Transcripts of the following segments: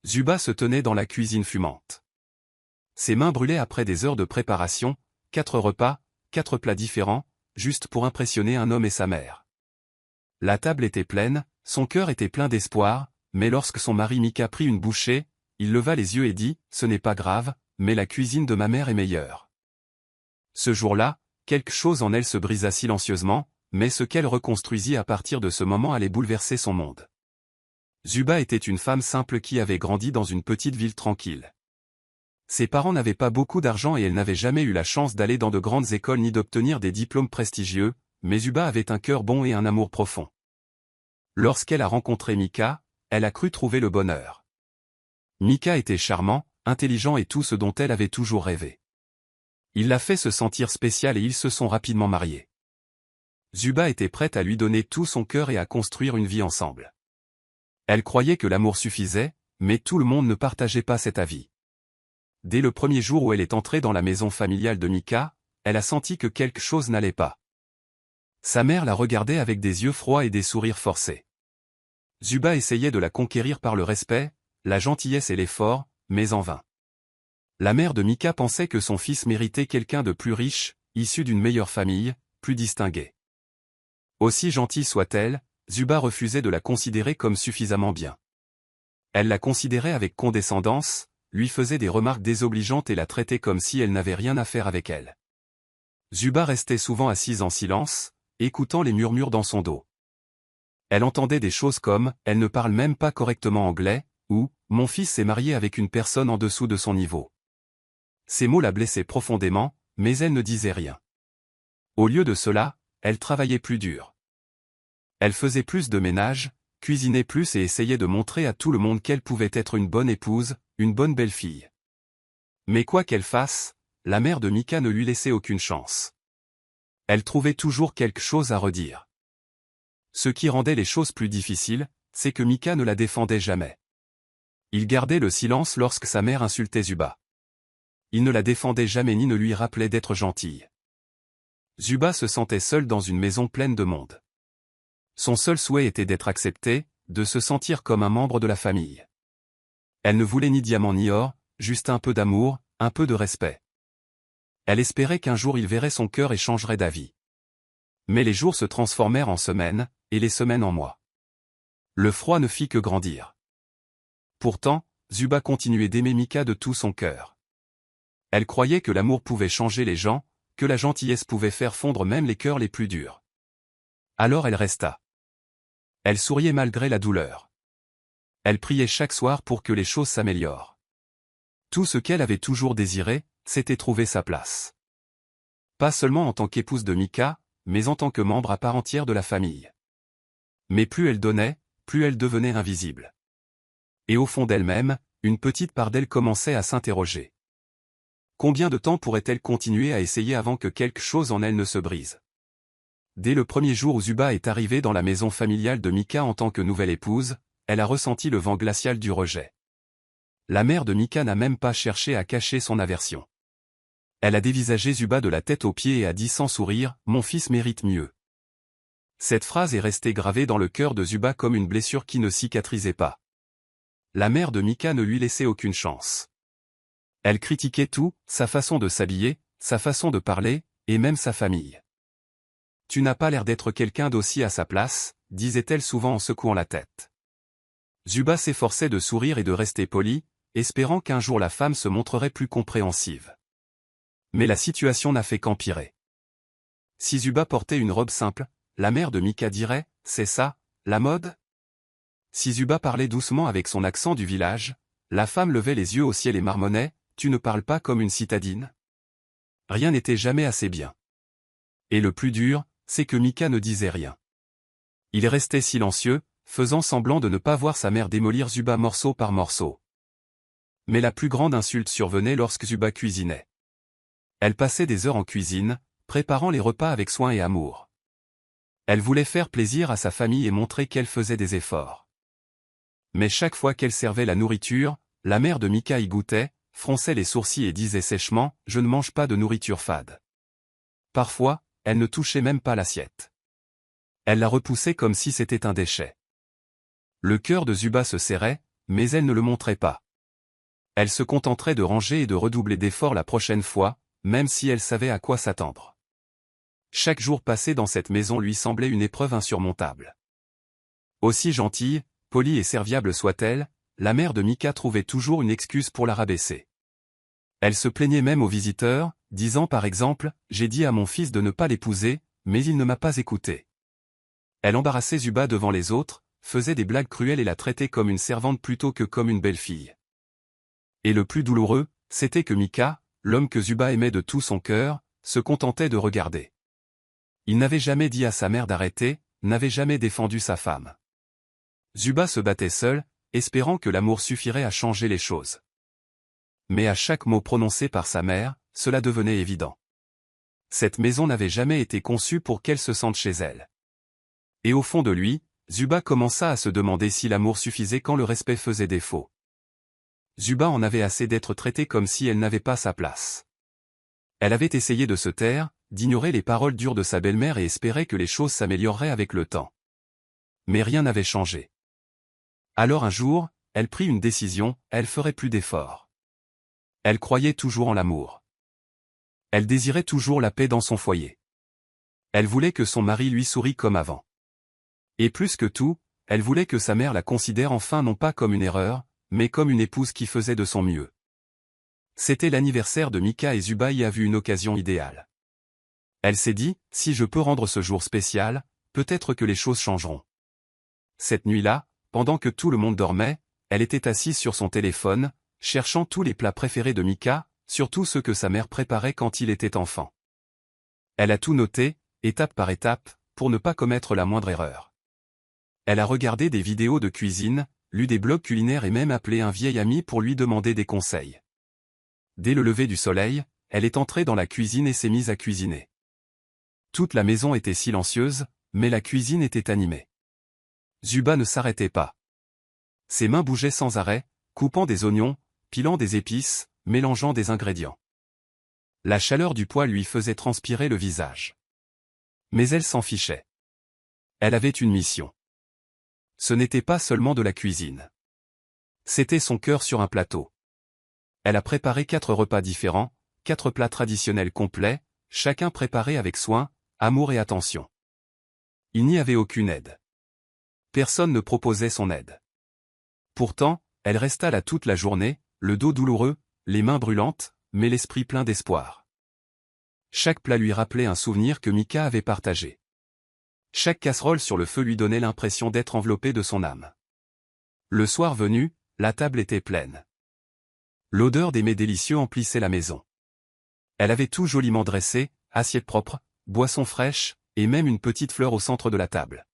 Zuba se tenait dans la cuisine fumante. Ses mains brûlaient après des heures de préparation, 4 repas, 4 plats différents, juste pour impressionner un homme et sa mère. La table était pleine, son cœur était plein d'espoir, mais lorsque son mari Mika prit une bouchée, il leva les yeux et dit « Ce n'est pas grave, mais la cuisine de ma mère est meilleure. » Ce jour-là, quelque chose en elle se brisa silencieusement, mais ce qu'elle reconstruisit à partir de ce moment allait bouleverser son monde. Zuba était une femme simple qui avait grandi dans une petite ville tranquille. Ses parents n'avaient pas beaucoup d'argent et elle n'avait jamais eu la chance d'aller dans de grandes écoles ni d'obtenir des diplômes prestigieux, mais Zuba avait un cœur bon et un amour profond. Lorsqu'elle a rencontré Mika, elle a cru trouver le bonheur. Mika était charmant, intelligent et tout ce dont elle avait toujours rêvé. Il l'a fait se sentir spécial et ils se sont rapidement mariés. Zuba était prête à lui donner tout son cœur et à construire une vie ensemble. Elle croyait que l'amour suffisait, mais tout le monde ne partageait pas cet avis. Dès le premier jour où elle est entrée dans la maison familiale de Mika, elle a senti que quelque chose n'allait pas. Sa mère la regardait avec des yeux froids et des sourires forcés. Zuba essayait de la conquérir par le respect, la gentillesse et l'effort, mais en vain. La mère de Mika pensait que son fils méritait quelqu'un de plus riche, issu d'une meilleure famille, plus distingué. Aussi gentille soit-elle, Zuba refusait de la considérer comme suffisamment bien. Elle la considérait avec condescendance, lui faisait des remarques désobligeantes et la traitait comme si elle n'avait rien à faire avec elle. Zuba restait souvent assise en silence, écoutant les murmures dans son dos. Elle entendait des choses comme « Elle ne parle même pas correctement anglais » ou « Mon fils s'est marié avec une personne en dessous de son niveau ». Ces mots la blessaient profondément, mais elle ne disait rien. Au lieu de cela, elle travaillait plus dur. Elle faisait plus de ménage, cuisinait plus et essayait de montrer à tout le monde qu'elle pouvait être une bonne épouse, une bonne belle-fille. Mais quoi qu'elle fasse, la mère de Mika ne lui laissait aucune chance. Elle trouvait toujours quelque chose à redire. Ce qui rendait les choses plus difficiles, c'est que Mika ne la défendait jamais. Il gardait le silence lorsque sa mère insultait Zuba. Il ne la défendait jamais ni ne lui rappelait d'être gentille. Zuba se sentait seule dans une maison pleine de monde. Son seul souhait était d'être acceptée, de se sentir comme un membre de la famille. Elle ne voulait ni diamant ni or, juste un peu d'amour, un peu de respect. Elle espérait qu'un jour il verrait son cœur et changerait d'avis. Mais les jours se transformèrent en semaines, et les semaines en mois. Le froid ne fit que grandir. Pourtant, Zuba continuait d'aimer Mika de tout son cœur. Elle croyait que l'amour pouvait changer les gens, que la gentillesse pouvait faire fondre même les cœurs les plus durs. Alors elle resta. Elle souriait malgré la douleur. Elle priait chaque soir pour que les choses s'améliorent. Tout ce qu'elle avait toujours désiré, c'était trouver sa place. Pas seulement en tant qu'épouse de Mika, mais en tant que membre à part entière de la famille. Mais plus elle donnait, plus elle devenait invisible. Et au fond d'elle-même, une petite part d'elle commençait à s'interroger. Combien de temps pourrait-elle continuer à essayer avant que quelque chose en elle ne se brise? Dès le premier jour où Zuba est arrivée dans la maison familiale de Mika en tant que nouvelle épouse, elle a ressenti le vent glacial du rejet. La mère de Mika n'a même pas cherché à cacher son aversion. Elle a dévisagé Zuba de la tête aux pieds et a dit sans sourire « Mon fils mérite mieux ». Cette phrase est restée gravée dans le cœur de Zuba comme une blessure qui ne cicatrisait pas. La mère de Mika ne lui laissait aucune chance. Elle critiquait tout, sa façon de s'habiller, sa façon de parler, et même sa famille. « Tu n'as pas l'air d'être quelqu'un d'aussi à sa place », disait-elle souvent en secouant la tête. Zuba s'efforçait de sourire et de rester poli, espérant qu'un jour la femme se montrerait plus compréhensive. Mais la situation n'a fait qu'empirer. Si Zuba portait une robe simple, la mère de Mika dirait « C'est ça, la mode ?» Si Zuba parlait doucement avec son accent du village, la femme levait les yeux au ciel et marmonnait « Tu ne parles pas comme une citadine ?» Rien n'était jamais assez bien. Et le plus dur, c'est que Mika ne disait rien. Il restait silencieux, faisant semblant de ne pas voir sa mère démolir Zuba morceau par morceau. Mais la plus grande insulte survenait lorsque Zuba cuisinait. Elle passait des heures en cuisine, préparant les repas avec soin et amour. Elle voulait faire plaisir à sa famille et montrer qu'elle faisait des efforts. Mais chaque fois qu'elle servait la nourriture, la mère de Mika y goûtait, fronçait les sourcils et disait sèchement « Je ne mange pas de nourriture fade ». Parfois, elle ne touchait même pas l'assiette. Elle la repoussait comme si c'était un déchet. Le cœur de Zuba se serrait, mais elle ne le montrait pas. Elle se contenterait de ranger et de redoubler d'efforts la prochaine fois, même si elle savait à quoi s'attendre. Chaque jour passé dans cette maison lui semblait une épreuve insurmontable. Aussi gentille, polie et serviable soit-elle, la mère de Mika trouvait toujours une excuse pour la rabaisser. Elle se plaignait même aux visiteurs, disant par exemple « J'ai dit à mon fils de ne pas l'épouser, mais il ne m'a pas écouté ». Elle embarrassait Zuba devant les autres, faisait des blagues cruelles et la traitait comme une servante plutôt que comme une belle-fille. Et le plus douloureux, c'était que Mika, l'homme que Zuba aimait de tout son cœur, se contentait de regarder. Il n'avait jamais dit à sa mère d'arrêter, n'avait jamais défendu sa femme. Zuba se battait seul, espérant que l'amour suffirait à changer les choses. Mais à chaque mot prononcé par sa mère, cela devenait évident. Cette maison n'avait jamais été conçue pour qu'elle se sente chez elle. Et au fond de lui, Zuba commença à se demander si l'amour suffisait quand le respect faisait défaut. Zuba en avait assez d'être traitée comme si elle n'avait pas sa place. Elle avait essayé de se taire, d'ignorer les paroles dures de sa belle-mère et espérait que les choses s'amélioreraient avec le temps. Mais rien n'avait changé. Alors un jour, elle prit une décision, elle ferait plus d'efforts. Elle croyait toujours en l'amour. Elle désirait toujours la paix dans son foyer. Elle voulait que son mari lui sourie comme avant. Et plus que tout, elle voulait que sa mère la considère enfin non pas comme une erreur, mais comme une épouse qui faisait de son mieux. C'était l'anniversaire de Mika et Zuba y a vu une occasion idéale. Elle s'est dit, si je peux rendre ce jour spécial, peut-être que les choses changeront. Cette nuit-là, pendant que tout le monde dormait, elle était assise sur son téléphone, cherchant tous les plats préférés de Mika, surtout ceux que sa mère préparait quand il était enfant. Elle a tout noté, étape par étape, pour ne pas commettre la moindre erreur. Elle a regardé des vidéos de cuisine, lu des blogs culinaires et même appelé un vieil ami pour lui demander des conseils. Dès le lever du soleil, elle est entrée dans la cuisine et s'est mise à cuisiner. Toute la maison était silencieuse, mais la cuisine était animée. Zuba ne s'arrêtait pas. Ses mains bougeaient sans arrêt, coupant des oignons, pilant des épices, mélangeant des ingrédients. La chaleur du poêle lui faisait transpirer le visage. Mais elle s'en fichait. Elle avait une mission. Ce n'était pas seulement de la cuisine. C'était son cœur sur un plateau. Elle a préparé 4 repas différents, 4 plats traditionnels complets, chacun préparé avec soin, amour et attention. Il n'y avait aucune aide. Personne ne proposait son aide. Pourtant, elle resta là toute la journée, le dos douloureux, les mains brûlantes, mais l'esprit plein d'espoir. Chaque plat lui rappelait un souvenir que Mika avait partagé. Chaque casserole sur le feu lui donnait l'impression d'être enveloppée de son âme. Le soir venu, la table était pleine. L'odeur des mets délicieux emplissait la maison. Elle avait tout joliment dressé, assiette propre, boisson fraîche, et même une petite fleur au centre de la table.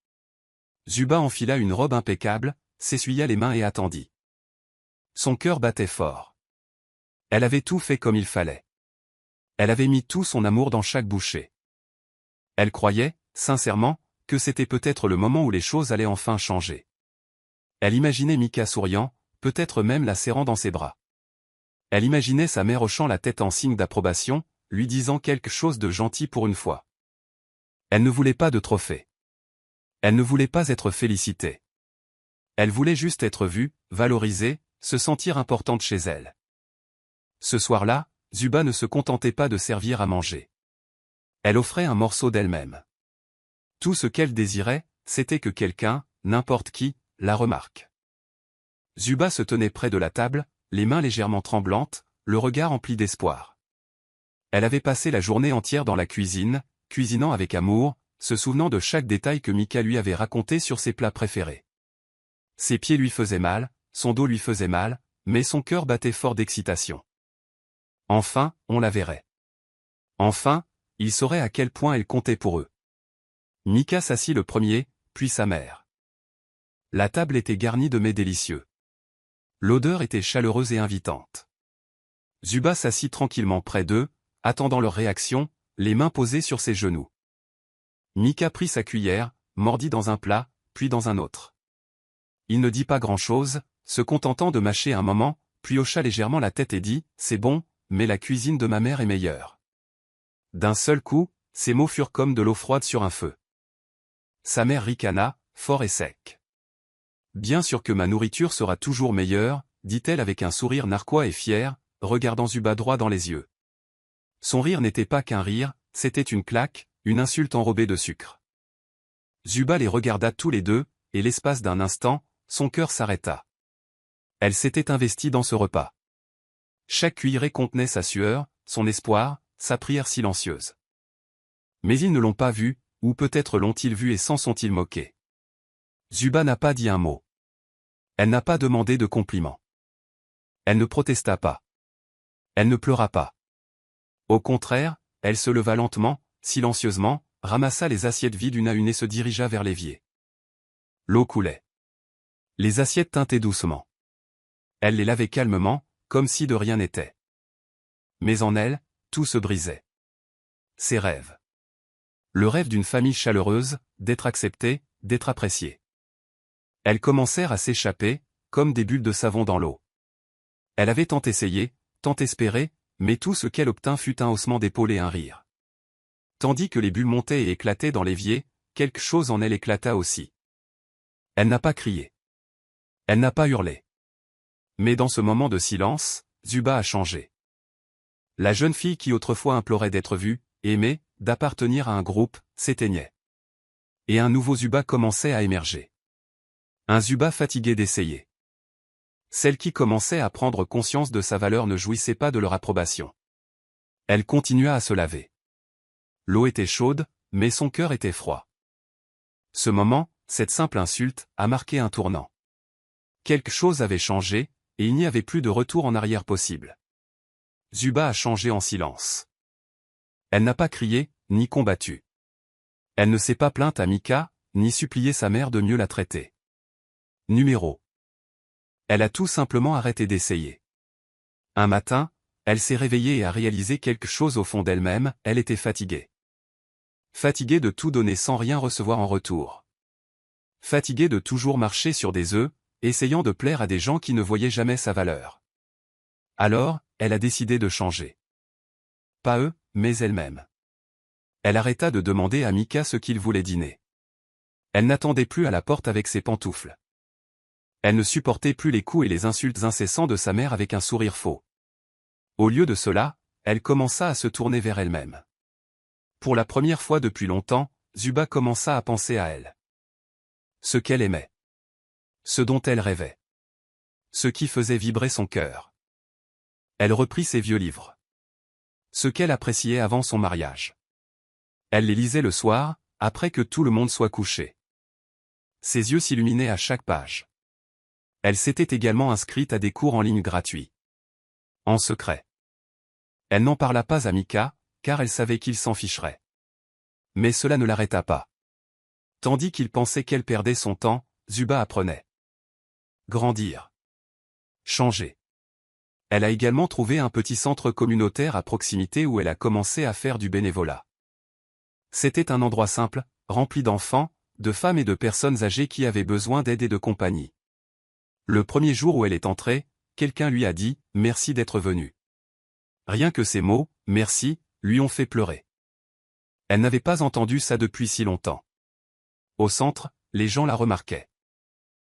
Zuba enfila une robe impeccable, s'essuya les mains et attendit. Son cœur battait fort. Elle avait tout fait comme il fallait. Elle avait mis tout son amour dans chaque bouchée. Elle croyait, sincèrement, que c'était peut-être le moment où les choses allaient enfin changer. Elle imaginait Mika souriant, peut-être même la serrant dans ses bras. Elle imaginait sa mère hochant la tête en signe d'approbation, lui disant quelque chose de gentil pour une fois. Elle ne voulait pas de trophée. Elle ne voulait pas être félicitée. Elle voulait juste être vue, valorisée, se sentir importante chez elle. Ce soir-là, Zuba ne se contentait pas de servir à manger. Elle offrait un morceau d'elle-même. Tout ce qu'elle désirait, c'était que quelqu'un, n'importe qui, la remarque. Zuba se tenait près de la table, les mains légèrement tremblantes, le regard empli d'espoir. Elle avait passé la journée entière dans la cuisine, cuisinant avec amour, se souvenant de chaque détail que Mika lui avait raconté sur ses plats préférés. Ses pieds lui faisaient mal, son dos lui faisait mal, mais son cœur battait fort d'excitation. Enfin, on la verrait. Enfin, il saurait à quel point elle comptait pour eux. Mika s'assit le premier, puis sa mère. La table était garnie de mets délicieux. L'odeur était chaleureuse et invitante. Zuba s'assit tranquillement près d'eux, attendant leur réaction, les mains posées sur ses genoux. Mika prit sa cuillère, mordit dans un plat, puis dans un autre. Il ne dit pas grand-chose, se contentant de mâcher un moment, puis hocha légèrement la tête et dit « C'est bon, mais la cuisine de ma mère est meilleure. » D'un seul coup, ces mots furent comme de l'eau froide sur un feu. Sa mère ricana, fort et sec. Bien sûr que ma nourriture sera toujours meilleure, dit-elle avec un sourire narquois et fier, regardant Zuba droit dans les yeux. Son rire n'était pas qu'un rire, c'était une claque, une insulte enrobée de sucre. Zuba les regarda tous les deux, et l'espace d'un instant, son cœur s'arrêta. Elle s'était investie dans ce repas. Chaque cuillerée contenait sa sueur, son espoir, sa prière silencieuse. Mais ils ne l'ont pas vu, ou peut-être l'ont-ils vu et s'en sont-ils moqués. Zuba n'a pas dit un mot. Elle n'a pas demandé de compliment. Elle ne protesta pas. Elle ne pleura pas. Au contraire, elle se leva lentement, silencieusement, ramassa les assiettes vides une à une et se dirigea vers l'évier. L'eau coulait. Les assiettes tintaient doucement. Elle les lavait calmement, comme si de rien n'était. Mais en elle, tout se brisait. Ses rêves. Le rêve d'une famille chaleureuse, d'être acceptée, d'être appréciée. Elles commencèrent à s'échapper, comme des bulles de savon dans l'eau. Elle avait tant essayé, tant espéré, mais tout ce qu'elle obtint fut un haussement d'épaule et un rire. Tandis que les bulles montaient et éclataient dans l'évier, quelque chose en elle éclata aussi. Elle n'a pas crié. Elle n'a pas hurlé. Mais dans ce moment de silence, Zuba a changé. La jeune fille qui autrefois implorait d'être vue, aimée, d'appartenir à un groupe, s'éteignait. Et un nouveau Zuba commençait à émerger. Un Zuba fatigué d'essayer. Celle qui commençait à prendre conscience de sa valeur ne jouissait pas de leur approbation. Elle continua à se laver. L'eau était chaude, mais son cœur était froid. Ce moment, cette simple insulte, a marqué un tournant. Quelque chose avait changé, et il n'y avait plus de retour en arrière possible. Zuba a changé en silence. Elle n'a pas crié, ni combattu. Elle ne s'est pas plainte à Mika, ni supplié sa mère de mieux la traiter. Numéro. Elle a tout simplement arrêté d'essayer. Un matin, elle s'est réveillée et a réalisé quelque chose au fond d'elle-même, elle était fatiguée. Fatiguée de tout donner sans rien recevoir en retour. Fatiguée de toujours marcher sur des œufs, essayant de plaire à des gens qui ne voyaient jamais sa valeur. Alors, elle a décidé de changer. Pas eux, mais elle-même. Elle arrêta de demander à Mika ce qu'il voulait dîner. Elle n'attendait plus à la porte avec ses pantoufles. Elle ne supportait plus les coups et les insultes incessants de sa mère avec un sourire faux. Au lieu de cela, elle commença à se tourner vers elle-même. Pour la première fois depuis longtemps, Zuba commença à penser à elle. Ce qu'elle aimait. Ce dont elle rêvait. Ce qui faisait vibrer son cœur. Elle reprit ses vieux livres. Ce qu'elle appréciait avant son mariage. Elle les lisait le soir, après que tout le monde soit couché. Ses yeux s'illuminaient à chaque page. Elle s'était également inscrite à des cours en ligne gratuits. En secret. Elle n'en parla pas à Mika, car elle savait qu'il s'en ficherait. Mais cela ne l'arrêta pas. Tandis qu'il pensait qu'elle perdait son temps, Zuba apprenait. Grandir. Changer. Elle a également trouvé un petit centre communautaire à proximité où elle a commencé à faire du bénévolat. C'était un endroit simple, rempli d'enfants, de femmes et de personnes âgées qui avaient besoin d'aide et de compagnie. Le premier jour où elle est entrée, quelqu'un lui a dit « Merci d'être venu ». Rien que ces mots, « Merci », lui ont fait pleurer. Elle n'avait pas entendu ça depuis si longtemps. Au centre, les gens la remarquaient.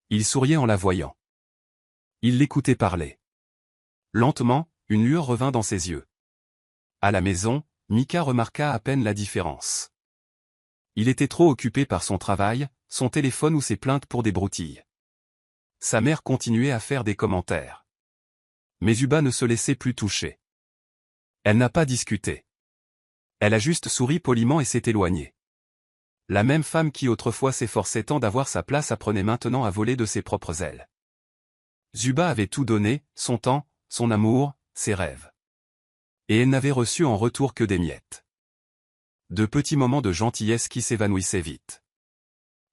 Ils souriaient en la voyant. Ils l'écoutaient parler. Lentement, une lueur revint dans ses yeux. À la maison, Mika remarqua à peine la différence. Il était trop occupé par son travail, son téléphone ou ses plaintes pour des broutilles. Sa mère continuait à faire des commentaires. Mais Zuba ne se laissait plus toucher. Elle n'a pas discuté. Elle a juste souri poliment et s'est éloignée. La même femme qui autrefois s'efforçait tant d'avoir sa place apprenait maintenant à voler de ses propres ailes. Zuba avait tout donné, son temps, son amour, ses rêves. Et elle n'avait reçu en retour que des miettes. De petits moments de gentillesse qui s'évanouissaient vite.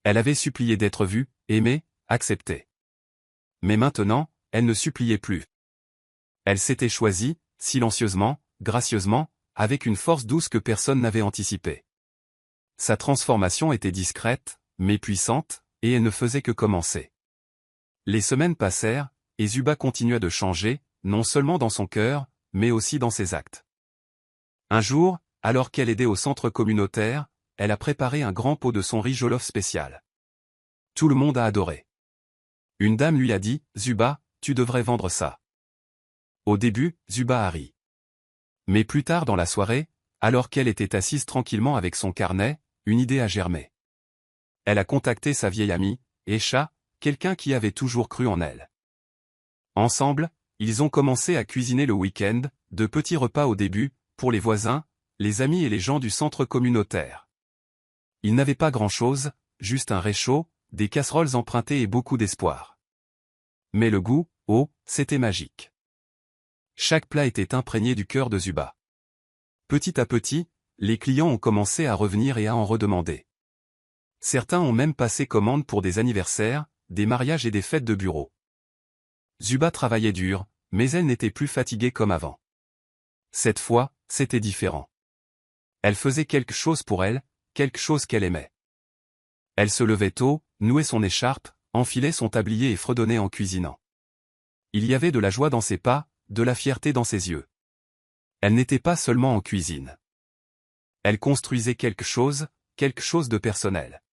Elle avait supplié d'être vue, aimée, acceptée. Mais maintenant, elle ne suppliait plus. Elle s'était choisie, silencieusement, gracieusement, avec une force douce que personne n'avait anticipée. Sa transformation était discrète, mais puissante, et elle ne faisait que commencer. Les semaines passèrent, et Zuba continua de changer, non seulement dans son cœur, mais aussi dans ses actes. Un jour, alors qu'elle aidait au centre communautaire, elle a préparé un grand pot de son riz jollof spécial. Tout le monde a adoré. Une dame lui a dit, Zuba, tu devrais vendre ça. Au début, Zuba a ri. Mais plus tard dans la soirée, alors qu'elle était assise tranquillement avec son carnet, une idée a germé. Elle a contacté sa vieille amie, Esha, quelqu'un qui avait toujours cru en elle. Ensemble, ils ont commencé à cuisiner le week-end, de petits repas au début, pour les voisins, les amis et les gens du centre communautaire. Ils n'avaient pas grand-chose, juste un réchaud, des casseroles empruntées et beaucoup d'espoir. Mais le goût, oh, c'était magique. Chaque plat était imprégné du cœur de Zuba. Petit à petit, les clients ont commencé à revenir et à en redemander. Certains ont même passé commande pour des anniversaires, des mariages et des fêtes de bureau. Zuba travaillait dur, mais elle n'était plus fatiguée comme avant. Cette fois, c'était différent. Elle faisait quelque chose pour elle, quelque chose qu'elle aimait. Elle se levait tôt, nouait son écharpe, enfilait son tablier et fredonnait en cuisinant. Il y avait de la joie dans ses pas, de la fierté dans ses yeux. Elle n'était pas seulement en cuisine. Elle construisait quelque chose de personnel.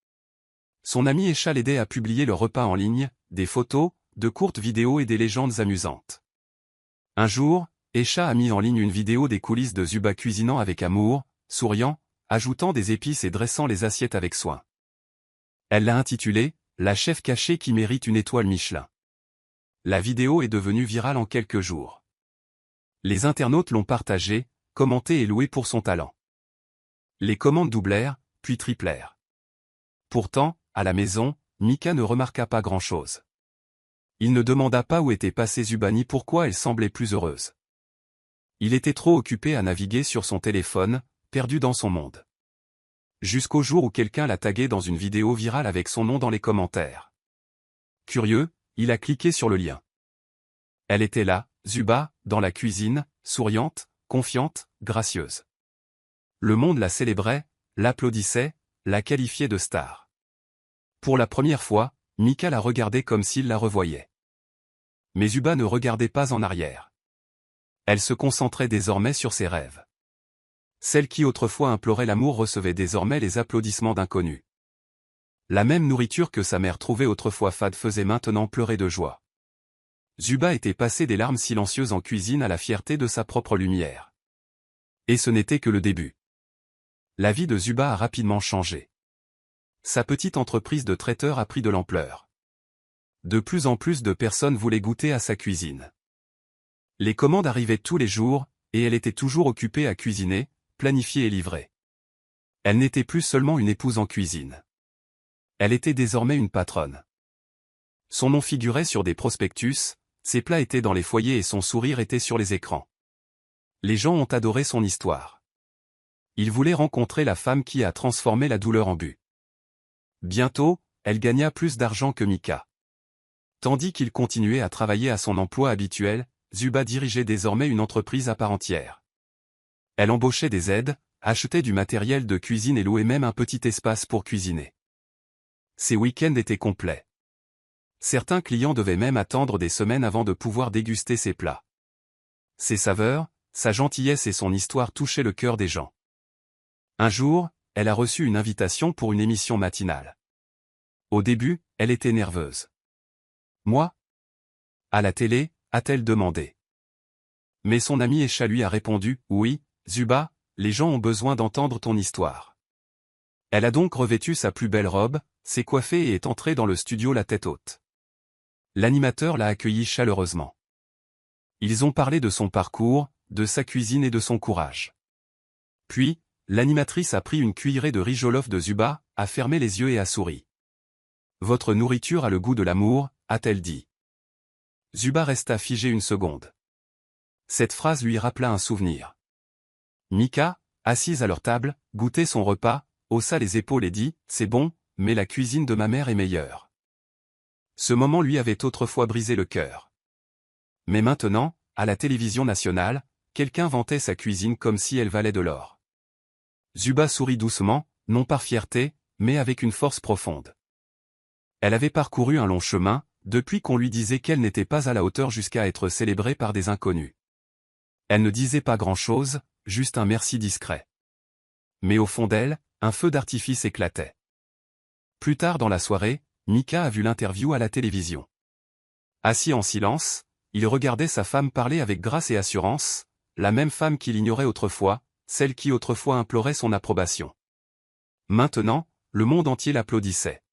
Son ami Esha l'aidait à publier le repas en ligne, des photos, de courtes vidéos et des légendes amusantes. Un jour, Esha a mis en ligne une vidéo des coulisses de Zuba cuisinant avec amour, souriant, ajoutant des épices et dressant les assiettes avec soin. Elle l'a intitulée « La chef cachée qui mérite une étoile Michelin ». La vidéo est devenue virale en quelques jours. Les internautes l'ont partagée, commentée et louée pour son talent. Les commandes doublèrent, puis triplèrent. Pourtant, à la maison, Mika ne remarqua pas grand-chose. Il ne demanda pas où était passée Zuba ni pourquoi elle semblait plus heureuse. Il était trop occupé à naviguer sur son téléphone, perdu dans son monde. Jusqu'au jour où quelqu'un l'a tagué dans une vidéo virale avec son nom dans les commentaires. Curieux, il a cliqué sur le lien. Elle était là, Zuba, dans la cuisine, souriante, confiante, gracieuse. Le monde la célébrait, l'applaudissait, la qualifiait de star. Pour la première fois, Mika la regardait comme s'il la revoyait. Mais Zuba ne regardait pas en arrière. Elle se concentrait désormais sur ses rêves. Celle qui autrefois implorait l'amour recevait désormais les applaudissements d'inconnus. La même nourriture que sa mère trouvait autrefois fade faisait maintenant pleurer de joie. Zuba était passé des larmes silencieuses en cuisine à la fierté de sa propre lumière. Et ce n'était que le début. La vie de Zuba a rapidement changé. Sa petite entreprise de traiteur a pris de l'ampleur. De plus en plus de personnes voulaient goûter à sa cuisine. Les commandes arrivaient tous les jours, et elle était toujours occupée à cuisiner, planifier et livrer. Elle n'était plus seulement une épouse en cuisine. Elle était désormais une patronne. Son nom figurait sur des prospectus, ses plats étaient dans les foyers et son sourire était sur les écrans. Les gens ont adoré son histoire. Ils voulaient rencontrer la femme qui a transformé la douleur en but. Bientôt, elle gagna plus d'argent que Mika. Tandis qu'il continuait à travailler à son emploi habituel, Zuba dirigeait désormais une entreprise à part entière. Elle embauchait des aides, achetait du matériel de cuisine et louait même un petit espace pour cuisiner. Ses week-ends étaient complets. Certains clients devaient même attendre des semaines avant de pouvoir déguster ses plats. Ses saveurs, sa gentillesse et son histoire touchaient le cœur des gens. Un jour, elle a reçu une invitation pour une émission matinale. Au début, elle était nerveuse. Moi? À la télé, a-t-elle demandé. Mais son ami Esha lui a répondu, oui, Zuba, les gens ont besoin d'entendre ton histoire. Elle a donc revêtu sa plus belle robe, s'est coiffée et est entrée dans le studio la tête haute. L'animateur l'a accueillie chaleureusement. Ils ont parlé de son parcours, de sa cuisine et de son courage. Puis, l'animatrice a pris une cuillerée de riz jollof de Zuba, a fermé les yeux et a souri. Votre nourriture a le goût de l'amour, a-t-elle dit. Zuba resta figé une seconde. Cette phrase lui rappela un souvenir. Mika, assise à leur table, goûtait son repas, haussa les épaules et dit, c'est bon, mais la cuisine de ma mère est meilleure. Ce moment lui avait autrefois brisé le cœur. Mais maintenant, à la télévision nationale, quelqu'un vantait sa cuisine comme si elle valait de l'or. Zuba sourit doucement, non par fierté, mais avec une force profonde. Elle avait parcouru un long chemin, depuis qu'on lui disait qu'elle n'était pas à la hauteur jusqu'à être célébrée par des inconnus. Elle ne disait pas grand-chose, juste un merci discret. Mais au fond d'elle, un feu d'artifice éclatait. Plus tard dans la soirée, Mika a vu l'interview à la télévision. Assis en silence, il regardait sa femme parler avec grâce et assurance, la même femme qu'il ignorait autrefois, celle qui autrefois implorait son approbation. Maintenant, le monde entier l'applaudissait.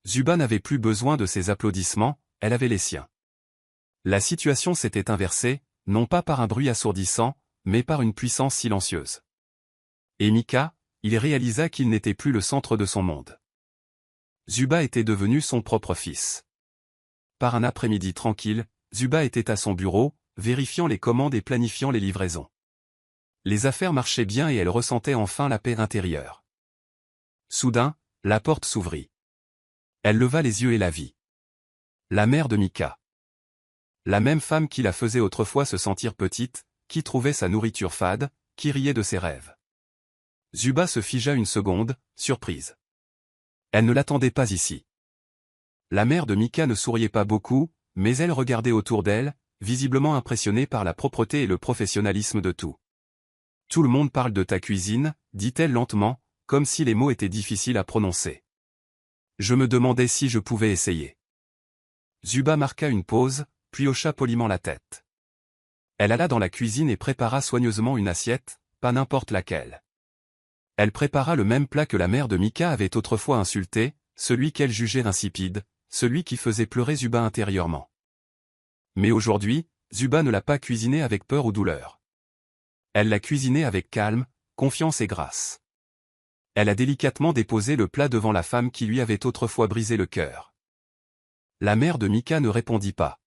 Zuba n'avait plus besoin de ses applaudissements, elle avait les siens. La situation s'était inversée, non pas par un bruit assourdissant, mais par une puissance silencieuse. Et Mika, il réalisa qu'il n'était plus le centre de son monde. Zuba était devenu son propre fils. Par un après-midi tranquille, Zuba était à son bureau, vérifiant les commandes et planifiant les livraisons. Les affaires marchaient bien et elle ressentait enfin la paix intérieure. Soudain, la porte s'ouvrit. Elle leva les yeux et la vit. La mère de Mika. La même femme qui la faisait autrefois se sentir petite, qui trouvait sa nourriture fade, qui riait de ses rêves. Zuba se figea une seconde, surprise. Elle ne l'attendait pas ici. La mère de Mika ne souriait pas beaucoup, mais elle regardait autour d'elle, visiblement impressionnée par la propreté et le professionnalisme de tout. « Tout le monde parle de ta cuisine », dit-elle lentement, comme si les mots étaient difficiles à prononcer. Je me demandais si je pouvais essayer. Zuba marqua une pause, puis hocha poliment la tête. Elle alla dans la cuisine et prépara soigneusement une assiette, pas n'importe laquelle. Elle prépara le même plat que la mère de Mika avait autrefois insulté, celui qu'elle jugeait insipide, celui qui faisait pleurer Zuba intérieurement. Mais aujourd'hui, Zuba ne l'a pas cuisiné avec peur ou douleur. Elle l'a cuisiné avec calme, confiance et grâce. Elle a délicatement déposé le plat devant la femme qui lui avait autrefois brisé le cœur. La mère de Mika ne répondit pas.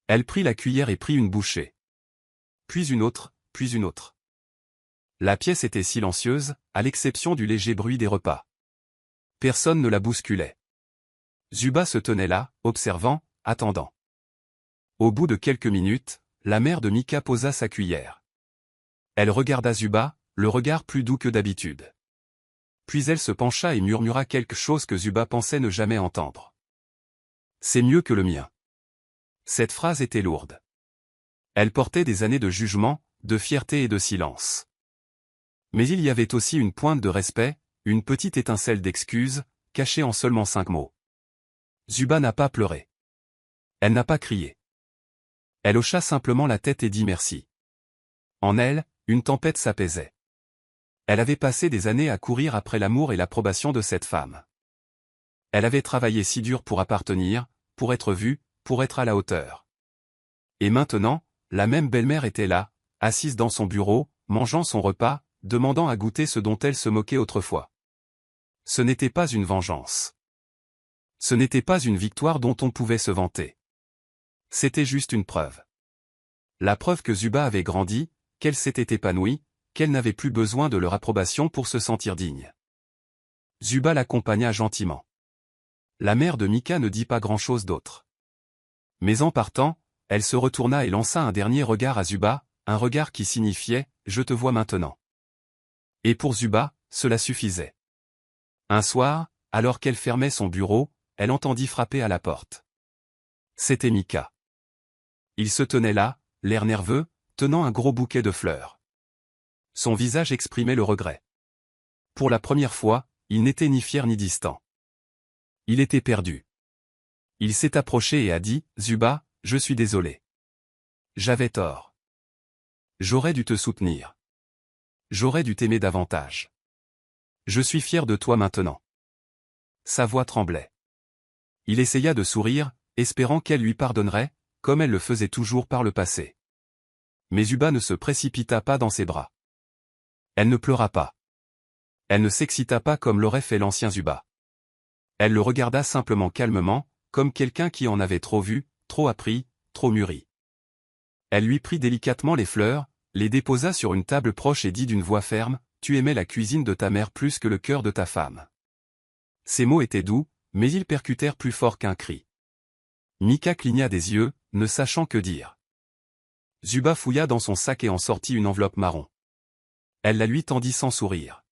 Elle prit la cuillère et prit une bouchée. Puis une autre, puis une autre. La pièce était silencieuse, à l'exception du léger bruit des repas. Personne ne la bousculait. Zuba se tenait là, observant, attendant. Au bout de quelques minutes, la mère de Mika posa sa cuillère. Elle regarda Zuba, le regard plus doux que d'habitude. Puis elle se pencha et murmura quelque chose que Zuba pensait ne jamais entendre. « C'est mieux que le mien. » Cette phrase était lourde. Elle portait des années de jugement, de fierté et de silence. Mais il y avait aussi une pointe de respect, une petite étincelle d'excuse, cachée en seulement 5 mots. Zuba n'a pas pleuré. Elle n'a pas crié. Elle hocha simplement la tête et dit merci. En elle, une tempête s'apaisait. Elle avait passé des années à courir après l'amour et l'approbation de cette femme. Elle avait travaillé si dur pour appartenir, pour être vue, pour être à la hauteur. Et maintenant, la même belle-mère était là, assise dans son bureau, mangeant son repas, demandant à goûter ce dont elle se moquait autrefois. Ce n'était pas une vengeance. Ce n'était pas une victoire dont on pouvait se vanter. C'était juste une preuve. La preuve que Zuba avait grandi, qu'elle s'était épanouie, qu'elle n'avait plus besoin de leur approbation pour se sentir digne. Zuba l'accompagna gentiment. La mère de Mika ne dit pas grand-chose d'autre. Mais en partant, elle se retourna et lança un dernier regard à Zuba, un regard qui signifiait « Je te vois maintenant ». Et pour Zuba, cela suffisait. Un soir, alors qu'elle fermait son bureau, elle entendit frapper à la porte. C'était Mika. Il se tenait là, l'air nerveux, tenant un gros bouquet de fleurs. Son visage exprimait le regret. Pour la première fois, il n'était ni fier ni distant. Il était perdu. Il s'est approché et a dit « Zuba, je suis désolé. J'avais tort. J'aurais dû te soutenir. J'aurais dû t'aimer davantage. Je suis fier de toi maintenant. » Sa voix tremblait. Il essaya de sourire, espérant qu'elle lui pardonnerait, comme elle le faisait toujours par le passé. Mais Zuba ne se précipita pas dans ses bras. Elle ne pleura pas. Elle ne s'excita pas comme l'aurait fait l'ancien Zuba. Elle le regarda simplement calmement, comme quelqu'un qui en avait trop vu, trop appris, trop mûri. Elle lui prit délicatement les fleurs, les déposa sur une table proche et dit d'une voix ferme, « Tu aimais la cuisine de ta mère plus que le cœur de ta femme. » Ces mots étaient doux, mais ils percutèrent plus fort qu'un cri. Mika cligna des yeux, ne sachant que dire. Zuba fouilla dans son sac et en sortit une enveloppe marron. Elle la lui tendit sans sourire.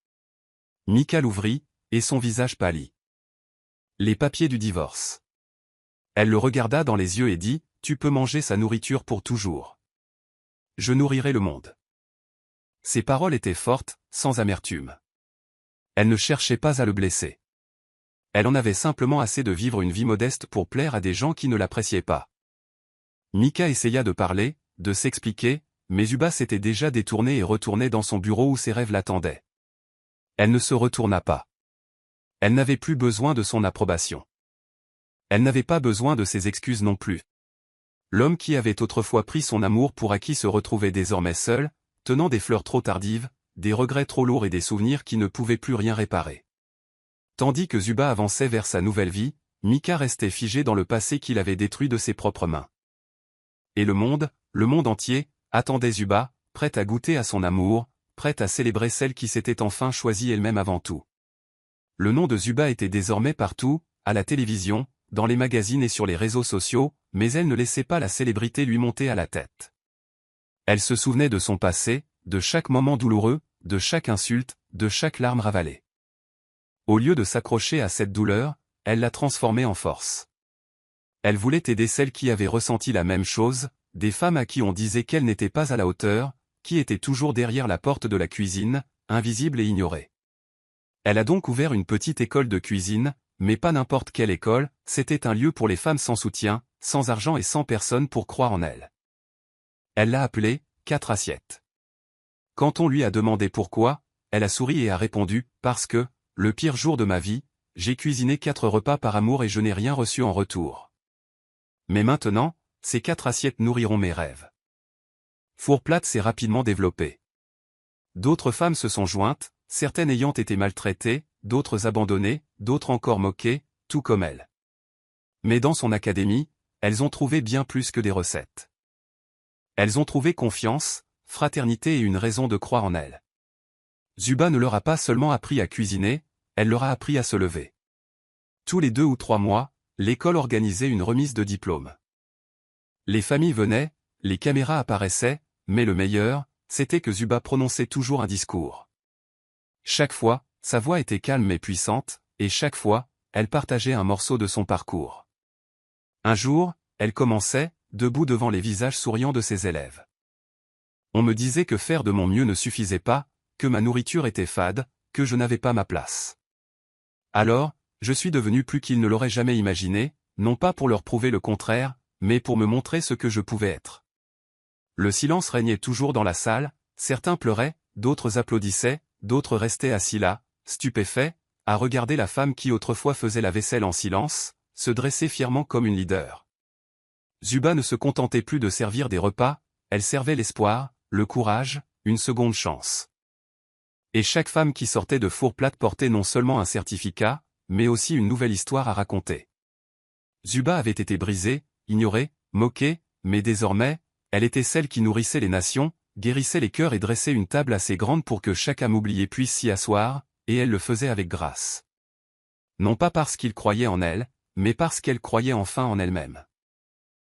Mika l'ouvrit, et son visage pâlit. Les papiers du divorce. Elle le regarda dans les yeux et dit, « Tu peux manger sa nourriture pour toujours. Je nourrirai le monde. » Ses paroles étaient fortes, sans amertume. Elle ne cherchait pas à le blesser. Elle en avait simplement assez de vivre une vie modeste pour plaire à des gens qui ne l'appréciaient pas. Mika essaya de parler, de s'expliquer, mais Zuba s'était déjà détournée et retournée dans son bureau où ses rêves l'attendaient. Elle ne se retourna pas. Elle n'avait plus besoin de son approbation. Elle n'avait pas besoin de ses excuses non plus. L'homme qui avait autrefois pris son amour pour acquis se retrouvait désormais seul, tenant des fleurs trop tardives, des regrets trop lourds et des souvenirs qui ne pouvaient plus rien réparer. Tandis que Zuba avançait vers sa nouvelle vie, Mika restait figé dans le passé qu'il avait détruit de ses propres mains. Et le monde entier, attendait Zuba, prête à goûter à son amour, prête à célébrer celle qui s'était enfin choisie elle-même avant tout. Le nom de Zuba était désormais partout, à la télévision, dans les magazines et sur les réseaux sociaux, mais elle ne laissait pas la célébrité lui monter à la tête. Elle se souvenait de son passé, de chaque moment douloureux, de chaque insulte, de chaque larme ravalée. Au lieu de s'accrocher à cette douleur, elle la transformait en force. Elle voulait aider celles qui avaient ressenti la même chose, des femmes à qui on disait qu'elles n'étaient pas à la hauteur, qui étaient toujours derrière la porte de la cuisine, invisibles et ignorées. Elle a donc ouvert une petite école de cuisine, mais pas n'importe quelle école, c'était un lieu pour les femmes sans soutien, sans argent et sans personne pour croire en elles. Elle l'a appelée « 4 assiettes ». Quand on lui a demandé pourquoi, elle a souri et a répondu « Parce que, le pire jour de ma vie, j'ai cuisiné 4 repas par amour et je n'ai rien reçu en retour. Mais maintenant, ces 4 assiettes nourriront mes rêves. » Fourplate s'est rapidement développée. D'autres femmes se sont jointes, certaines ayant été maltraitées, d'autres abandonnées, d'autres encore moquées, tout comme elle. Mais dans son académie, elles ont trouvé bien plus que des recettes. Elles ont trouvé confiance, fraternité et une raison de croire en elles. Zuba ne leur a pas seulement appris à cuisiner, elle leur a appris à se lever. Tous les 2 ou 3 mois, l'école organisait une remise de diplôme. Les familles venaient, les caméras apparaissaient, mais le meilleur, c'était que Zuba prononçait toujours un discours. Chaque fois, sa voix était calme mais puissante, et chaque fois, elle partageait un morceau de son parcours. Un jour, elle commençait, debout devant les visages souriants de ses élèves. On me disait que faire de mon mieux ne suffisait pas, que ma nourriture était fade, que je n'avais pas ma place. Alors, je suis devenu plus qu'ils ne l'auraient jamais imaginé, non pas pour leur prouver le contraire, mais pour me montrer ce que je pouvais être. Le silence régnait toujours dans la salle, certains pleuraient, d'autres applaudissaient, d'autres restaient assis là, stupéfaits, à regarder la femme qui autrefois faisait la vaisselle en silence, se dresser fièrement comme une leader. Zuba ne se contentait plus de servir des repas, elle servait l'espoir, le courage, une seconde chance. Et chaque femme qui sortait de Fourplate portait non seulement un certificat, mais aussi une nouvelle histoire à raconter. Zuba avait été brisée, ignorée, moquée, mais désormais, elle était celle qui nourrissait les nations, guérissait les cœurs et dressait une table assez grande pour que chaque âme oubliée puisse s'y asseoir, et elle le faisait avec grâce. Non pas parce qu'il croyait en elle, mais parce qu'elle croyait enfin en elle-même.